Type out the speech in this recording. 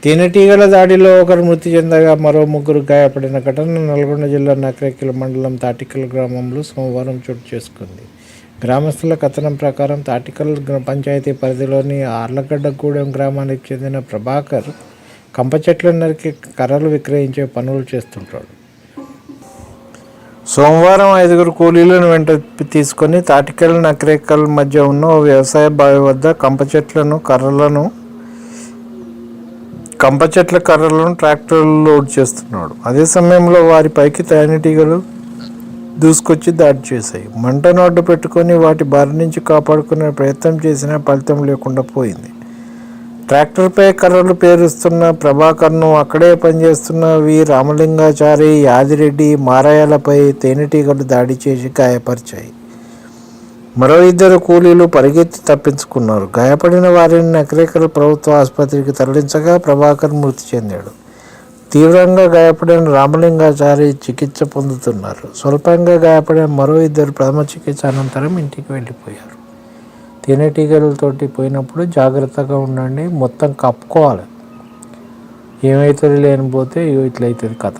తేనెటీగల దాడిలో ఒకరు మృతి చెందగా మరో ముగ్గురు గాయపడిన ఘటన నల్గొండ జిల్లా నకరేకల్ మండలం తాటికల్ గ్రామంలో సోమవారం చోటు చేసుకుంది. గ్రామస్తుల కథనం ప్రకారం తాటికల్ పంచాయతీ పరిధిలోని ఆర్లగడ్డగూడెం గ్రామానికి చెందిన ప్రభాకర్ కంప చెట్లను నరికి కర్రలు విక్రయించే పనులు చేస్తుంటాడు. సోమవారం 5 కూలీలను వెంట తీసుకొని తాటికల్ నకరేకల్ మధ్య ఉన్న ఓ వ్యవసాయ బావి వద్ద కంప చెట్ల కర్రలను ట్రాక్టర్లు లోడ్ చేస్తున్నాడు. అదే సమయంలో వారిపైకి తేనెటీగలు దూసుకొచ్చి దాడి చేశాయి. మంటను అడ్డు పెట్టుకొని వాటి బారి నుంచి కాపాడుకునే ప్రయత్నం చేసినా ఫలితం లేకుండా పోయింది. ట్రాక్టర్పై కర్రలు పేరుస్తున్న ప్రభాకర్ను అక్కడే పనిచేస్తున్న రామలింగాచారి, యాదిరెడ్డి, మారయ్యలపై తేనెటీగలు దాడి చేసి గాయపరిచాయి. మరో 2 కూలీలు పరిగెత్తి తప్పించుకున్నారు. గాయపడిన వారిని నకరేకల్ ప్రభుత్వ ఆసుపత్రికి తరలించగా ప్రభాకర్ మృతి చెందాడు. తీవ్రంగా గాయపడిన రామలింగాచారి చికిత్స పొందుతున్నారు. స్వల్పంగా గాయపడిన మరో 2 ప్రథమ చికిత్స అనంతరం ఇంటికి వెళ్ళిపోయారు. తేనెటీగలతోటి పోయినప్పుడు జాగ్రత్తగా ఉండండి, మొత్తం కప్పుకోవాలి. ఏమవుతుంది లేనిపోతే ఇట్లయితుంది కథ.